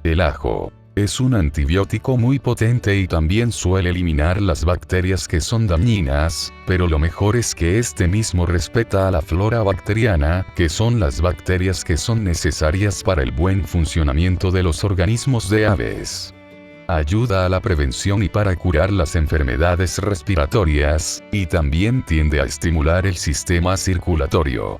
El ajo es un antibiótico muy potente y también suele eliminar las bacterias que son dañinas, pero lo mejor es que este mismo respeta a la flora bacteriana, que son las bacterias que son necesarias para el buen funcionamiento de los organismos de aves. Ayuda a la prevención y para curar las enfermedades respiratorias, y también tiende a estimular el sistema circulatorio.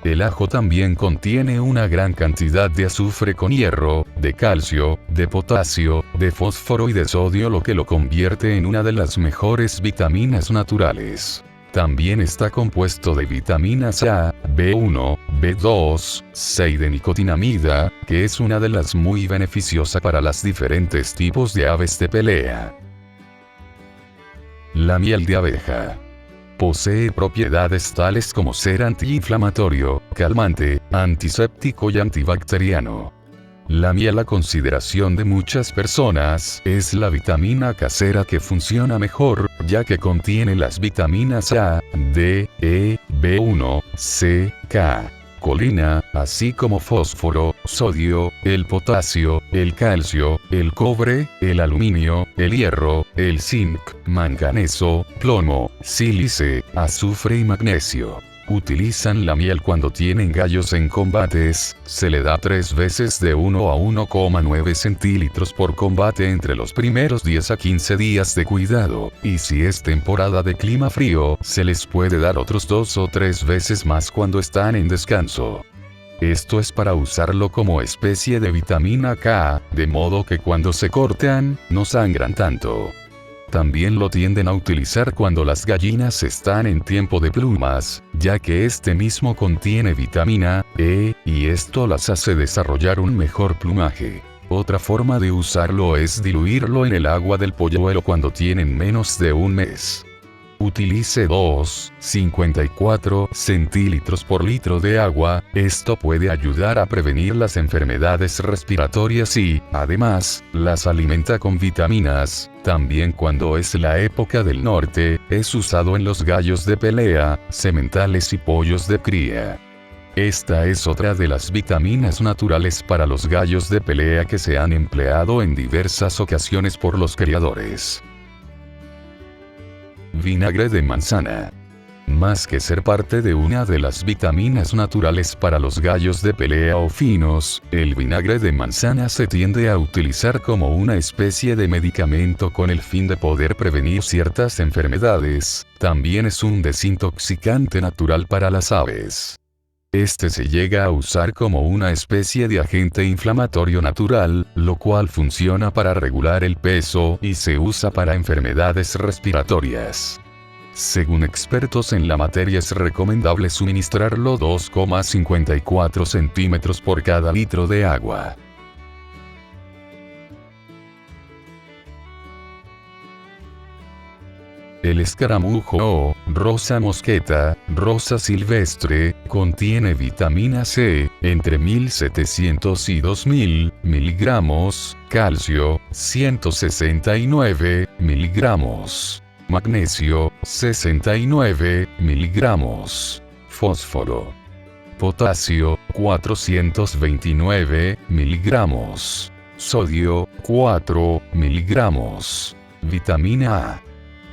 El ajo también contiene una gran cantidad de azufre con hierro, de calcio, de potasio, de fósforo y de sodio, lo que lo convierte en una de las mejores vitaminas naturales. También está compuesto de vitaminas A, B1, B2, C y de nicotinamida, que es una de las muy beneficiosa para los diferentes tipos de aves de pelea. La miel de abeja posee propiedades tales como ser antiinflamatorio, calmante, antiséptico y antibacteriano. La miel, a consideración de muchas personas, es la vitamina casera que funciona mejor, ya que contiene las vitaminas A, D, E, B1, C, K, colina, así como fósforo, sodio, el potasio, el calcio, el cobre, el aluminio, el hierro, el zinc, manganeso, plomo, sílice, azufre y magnesio. Utilizan la miel cuando tienen gallos en combates, se le da 3 veces de 1 a 1,9 centilitros por combate entre los primeros 10 a 15 días de cuidado, y si es temporada de clima frío, se les puede dar otros 2 o 3 veces más cuando están en descanso. Esto es para usarlo como especie de vitamina K, de modo que cuando se cortan, no sangran tanto. También lo tienden a utilizar cuando las gallinas están en tiempo de plumas, ya que este mismo contiene vitamina E, y esto las hace desarrollar un mejor plumaje. Otra forma de usarlo es diluirlo en el agua del polluelo cuando tienen menos de un mes. Utilice 2,54 centilitros por litro de agua, esto puede ayudar a prevenir las enfermedades respiratorias y, además, las alimenta con vitaminas. También cuando es la época del norte, es usado en los gallos de pelea, sementales y pollos de cría. Esta es otra de las vitaminas naturales para los gallos de pelea que se han empleado en diversas ocasiones por los criadores. Vinagre de manzana. Más que ser parte de una de las vitaminas naturales para los gallos de pelea o finos, el vinagre de manzana se tiende a utilizar como una especie de medicamento con el fin de poder prevenir ciertas enfermedades. También es un desintoxicante natural para las aves. Este se llega a usar como una especie de agente inflamatorio natural, lo cual funciona para regular el peso y se usa para enfermedades respiratorias. Según expertos en la materia, es recomendable suministrarlo 2,54 centímetros por cada litro de agua. El escaramujo o rosa mosqueta, rosa silvestre, contiene vitamina C, entre 1700 y 2000 miligramos, calcio, 169 miligramos, magnesio, 69 miligramos, fósforo, potasio, 429 miligramos, sodio, 4 miligramos, vitamina A,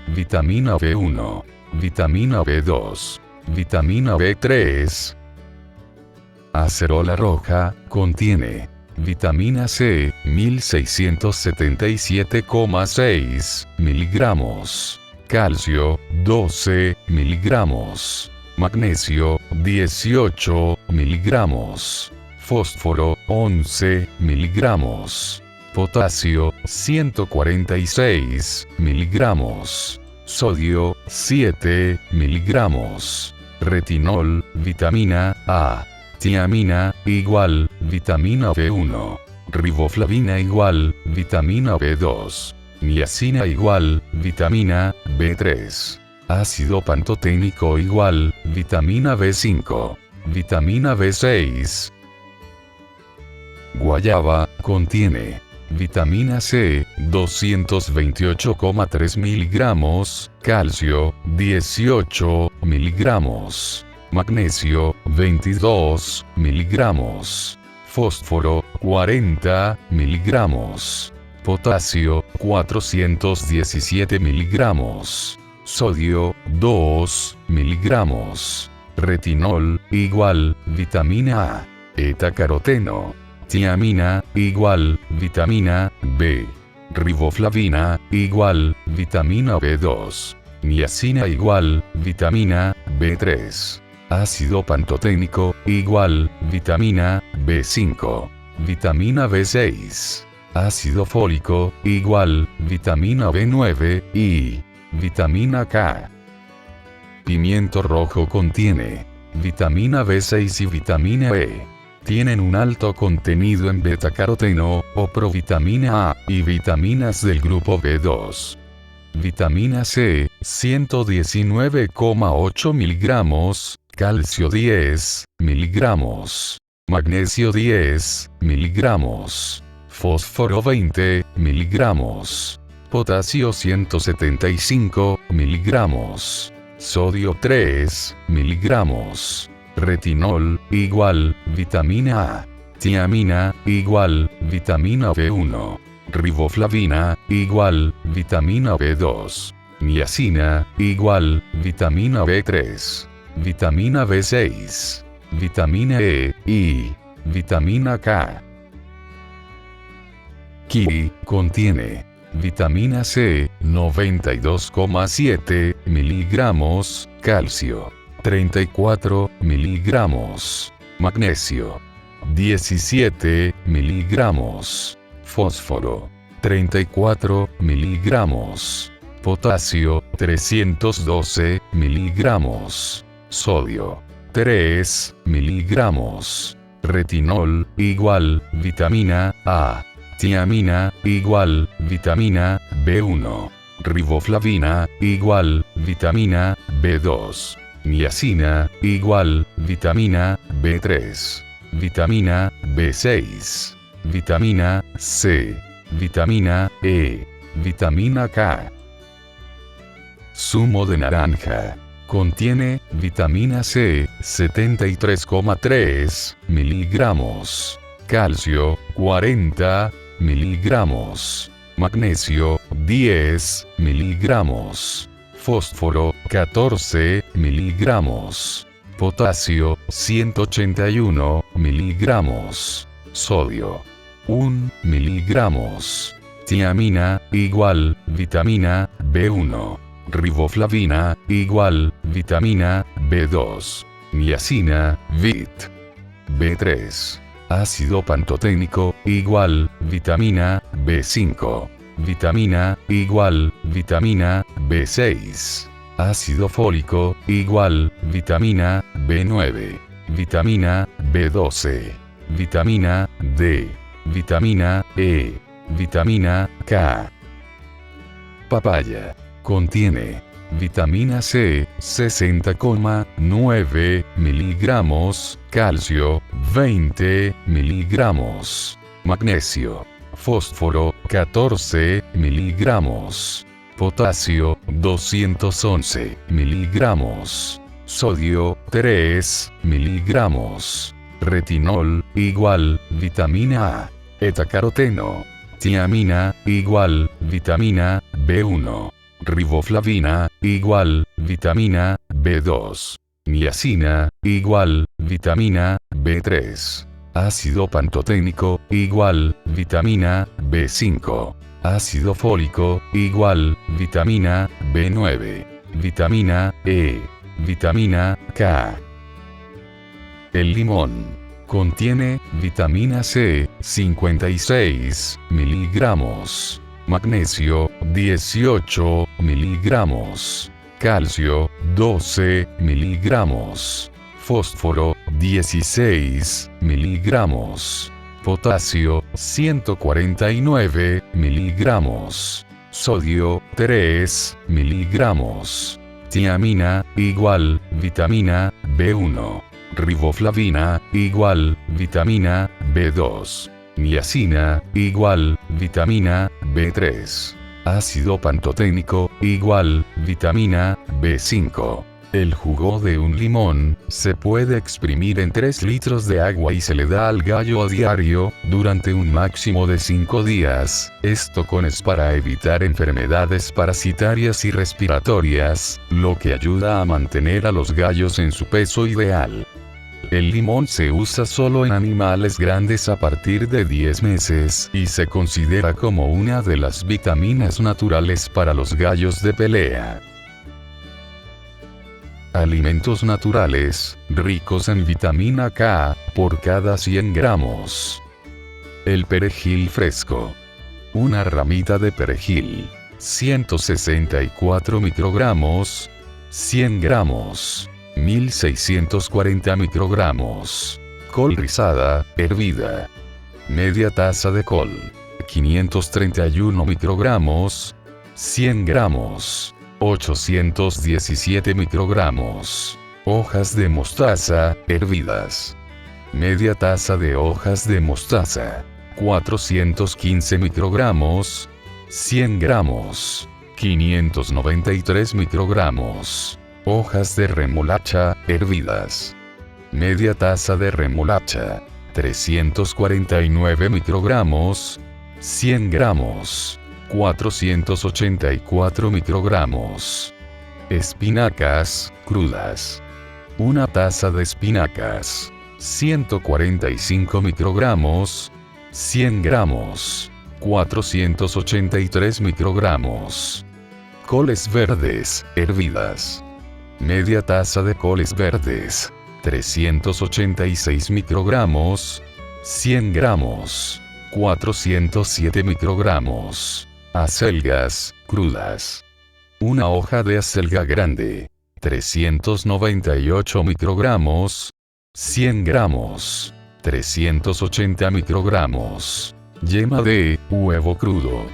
vitamina B1, vitamina B2, vitamina B3. Acerola roja, contiene vitamina C, 1677,6 miligramos, calcio, 12 miligramos, magnesio, 18 miligramos, fósforo, 11 miligramos, potasio, 146 miligramos, sodio, 7 miligramos, retinol, vitamina A, tiamina, igual, vitamina B1, riboflavina igual, vitamina B2, niacina igual, vitamina B3, ácido pantoténico igual, vitamina B5, vitamina B6. Guayaba, contiene vitamina C, 228,3 miligramos, calcio, 18 miligramos, magnesio, 22 miligramos, fósforo, 40 miligramos, potasio, 417 miligramos, sodio, 2 miligramos, retinol, igual, vitamina A, beta-caroteno, tiamina, igual, vitamina B, riboflavina, igual, vitamina B2, niacina igual, vitamina B3, ácido pantoténico, igual, vitamina B5, vitamina B6, ácido fólico, igual, vitamina B9, y vitamina K. Pimiento rojo contiene vitamina B6 y vitamina E. Tienen un alto contenido en beta-caroteno, o provitamina A, y vitaminas del grupo B2. Vitamina C, 119,8 miligramos, calcio 10 miligramos, magnesio 10 miligramos, fósforo 20 miligramos, potasio 175 miligramos, sodio 3 miligramos, retinol, igual, vitamina A, tiamina, igual, vitamina B1, riboflavina, igual, vitamina B2, niacina, igual, vitamina B3, vitamina B6, vitamina E, y vitamina K. Kiwi contiene vitamina C, 92,7 miligramos, calcio, 34 miligramos, magnesio, 17 miligramos, fósforo, 34 miligramos, potasio, 312 miligramos, sodio, 3 miligramos, retinol, igual, vitamina A, tiamina, igual, vitamina B1, riboflavina, igual, vitamina B2, niacina, igual, vitamina B3, vitamina B6, vitamina C, vitamina E, vitamina K. Zumo de naranja contiene vitamina C, 73,3 miligramos, calcio, 40 miligramos, magnesio, 10 miligramos, fósforo, 14 miligramos, potasio, 181 miligramos, sodio, 1 miligramos, tiamina, igual, vitamina B1, riboflavina, igual, vitamina B2, niacina, vit, B3, ácido pantoténico, igual, vitamina B5, vitamina, igual, vitamina B6, ácido fólico, igual, vitamina B9, vitamina B12, vitamina D, vitamina E, vitamina K. Papaya contiene vitamina C, 60,9 miligramos, calcio, 20 miligramos, magnesio, fósforo, 14 miligramos, potasio, 211 miligramos, sodio, 3 miligramos, retinol, igual, vitamina A, beta-caroteno, tiamina, igual, vitamina B1, riboflavina, igual, vitamina B2, niacina, igual, vitamina B3, ácido pantoténico, igual, vitamina B5, ácido fólico, igual, vitamina B9, vitamina E, vitamina K. El limón contiene vitamina C, 56 miligramos, magnesio, 18 miligramos, calcio, 12 miligramos, fósforo, 16 miligramos, potasio, 149 miligramos, sodio, 3 miligramos, tiamina, igual, vitamina B1, riboflavina, igual, vitamina B2, niacina, igual, vitamina B3, ácido pantoténico, igual, vitamina B5, El jugo de un limón se puede exprimir en 3 litros de agua y se le da al gallo a diario, durante un máximo de 5 días. Esto es para evitar enfermedades parasitarias y respiratorias, lo que ayuda a mantener a los gallos en su peso ideal. El limón se usa solo en animales grandes a partir de 10 meses y se considera como una de las vitaminas naturales para los gallos de pelea. Alimentos naturales, ricos en vitamina K, por cada 100 gramos. El perejil fresco. Una ramita de perejil. 164 microgramos. 100 gramos. 1640 microgramos. Col rizada, hervida. Media taza de col. 531 microgramos. 100 gramos. 817 microgramos. Hojas de mostaza, hervidas. Media taza de hojas de mostaza. 415 microgramos. 100 gramos. 593 microgramos. Hojas de remolacha, hervidas. Media taza de remolacha. 349 microgramos. 100 gramos. 484 microgramos. Espinacas, crudas. Una taza de espinacas. 145 microgramos. 100 gramos. 483 microgramos. Coles verdes, hervidas. Media taza de coles verdes. 386 microgramos. 100 gramos. 407 microgramos. Acelgas, crudas. Una hoja de acelga grande. 398 microgramos. 100 gramos. 380 microgramos. Yema de huevo crudo.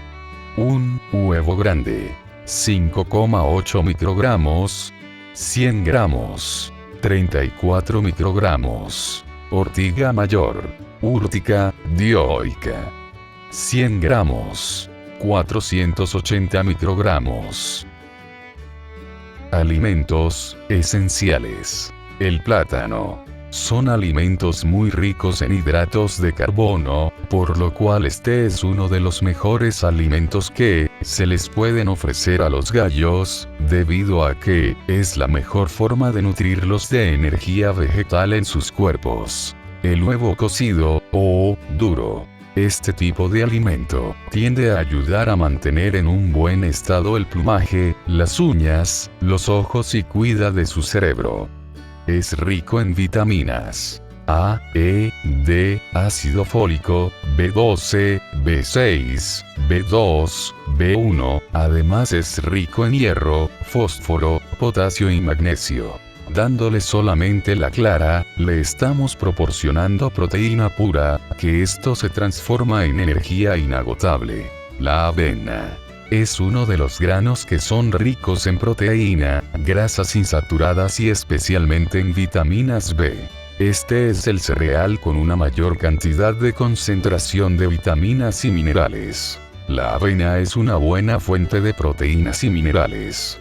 Un huevo grande. 5,8 microgramos. 100 gramos. 34 microgramos. Ortiga mayor. Urtica dioica. 100 gramos. 480 microgramos. Alimentos esenciales. El plátano. Son alimentos muy ricos en hidratos de carbono, por lo cual este es uno de los mejores alimentos que se les pueden ofrecer a los gallos, debido a que es la mejor forma de nutrirlos de energía vegetal en sus cuerpos. El huevo cocido, o duro. Este tipo de alimento tiende a ayudar a mantener en un buen estado el plumaje, las uñas, los ojos y cuida de su cerebro. Es rico en vitaminas A, E, D, ácido fólico, B12, B6, B2, B1, además es rico en hierro, fósforo, potasio y magnesio. Dándole solamente la clara, le estamos proporcionando proteína pura, que esto se transforma en energía inagotable. La avena. Es uno de los granos que son ricos en proteína, grasas insaturadas y especialmente en vitaminas B. Este es el cereal con una mayor cantidad de concentración de vitaminas y minerales. La avena es una buena fuente de proteínas y minerales.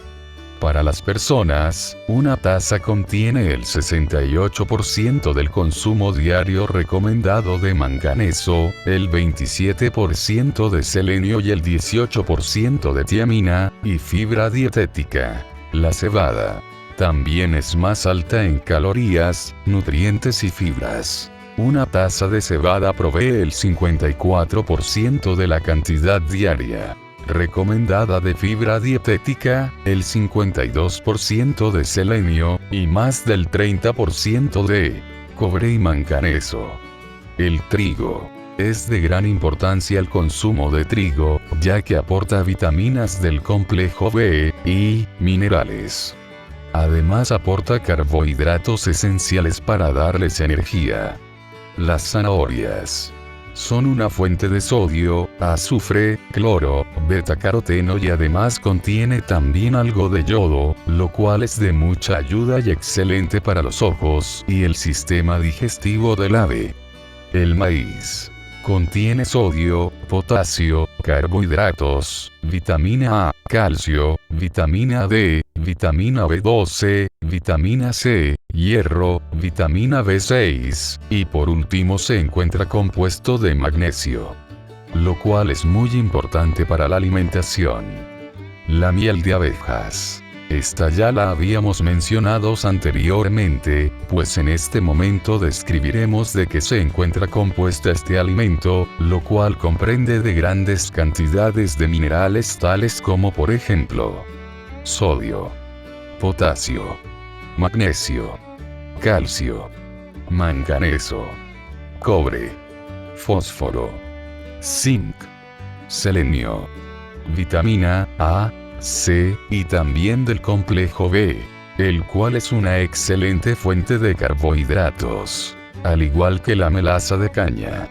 Para las personas, una taza contiene el 68% del consumo diario recomendado de manganeso, el 27% de selenio y el 18% de tiamina, y fibra dietética. La cebada también es más alta en calorías, nutrientes y fibras. Una taza de cebada provee el 54% de la cantidad diaria recomendada de fibra dietética, el 52% de selenio, y más del 30% de cobre y manganeso. El trigo. Es de gran importancia el consumo de trigo, ya que aporta vitaminas del complejo B y minerales. Además aporta carbohidratos esenciales para darles energía. Las zanahorias son una fuente de sodio, azufre, cloro, betacaroteno y además contiene también algo de yodo, lo cual es de mucha ayuda y excelente para los ojos y el sistema digestivo del ave. El maíz contiene sodio, potasio, carbohidratos, vitamina A, calcio, vitamina D, vitamina B12, vitamina C, hierro, vitamina B6, y por último se encuentra compuesto de magnesio, lo cual es muy importante para la alimentación. La miel de abejas. Esta ya la habíamos mencionado anteriormente, pues en este momento describiremos de qué se encuentra compuesta este alimento, lo cual comprende de grandes cantidades de minerales tales como por ejemplo sodio, potasio, magnesio, calcio, manganeso, cobre, fósforo, zinc, selenio, vitamina A, C, y también del complejo B, el cual es una excelente fuente de carbohidratos, al igual que la melaza de caña.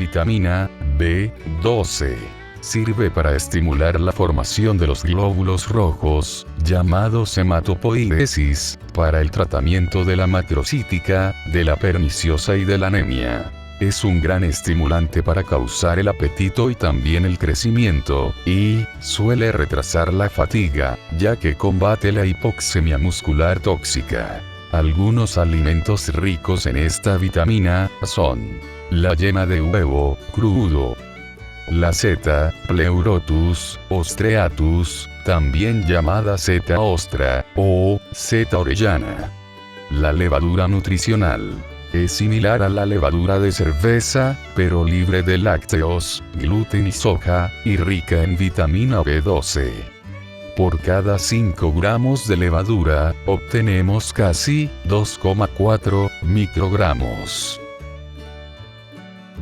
Vitamina B12. Sirve para estimular la formación de los glóbulos rojos, llamados hematopoiesis, para el tratamiento de la macrocítica, de la perniciosa y de la anemia. Es un gran estimulante para causar el apetito y también el crecimiento, y suele retrasar la fatiga, ya que combate la hipoxemia muscular tóxica. Algunos alimentos ricos en esta vitamina son la yema de huevo, crudo, la seta, Pleurotus ostreatus, también llamada seta ostra, o seta orellana. La levadura nutricional. Es similar a la levadura de cerveza, pero libre de lácteos, gluten y soja, y rica en vitamina B12. Por cada 5 gramos de levadura, obtenemos casi 2,4 microgramos.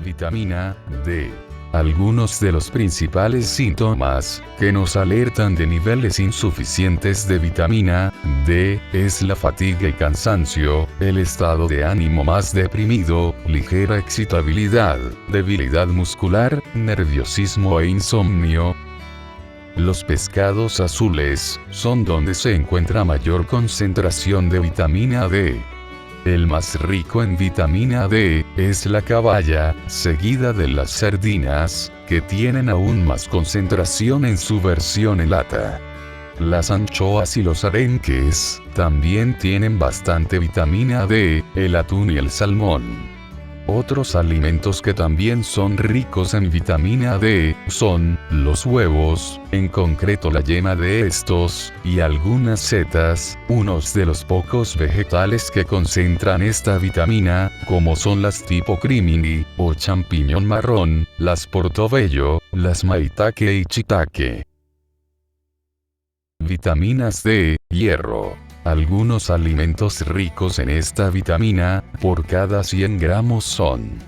Vitamina D. Algunos de los principales síntomas que nos alertan de niveles insuficientes de vitamina D es la fatiga y cansancio, el estado de ánimo más deprimido, ligera excitabilidad, debilidad muscular, nerviosismo e insomnio. Los pescados azules son donde se encuentra mayor concentración de vitamina D. El más rico en vitamina D es la caballa, seguida de las sardinas, que tienen aún más concentración en su versión en lata. Las anchoas y los arenques también tienen bastante vitamina D, el atún y el salmón. Otros alimentos que también son ricos en vitamina D son los huevos, en concreto la yema de estos, y algunas setas, unos de los pocos vegetales que concentran esta vitamina, como son las tipo crimini, o champiñón marrón, las portobello, las maitake y shiitake. Vitaminas D, hierro. Algunos alimentos ricos en esta vitamina, por cada 100 gramos son: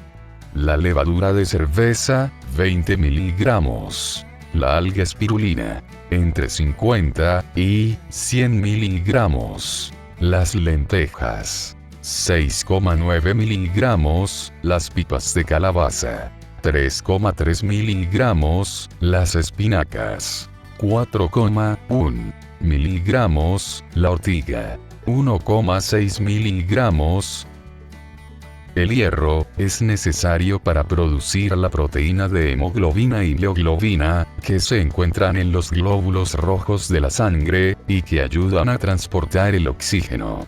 la levadura de cerveza, 20 miligramos; la alga espirulina, entre 50 y 100 miligramos; las lentejas, 6,9 miligramos; las pipas de calabaza, 3,3 miligramos; las espinacas, 4,1 miligramos; la ortiga, 1,6 miligramos. El hierro es necesario para producir la proteína de hemoglobina y mioglobina, que se encuentran en los glóbulos rojos de la sangre, y que ayudan a transportar el oxígeno.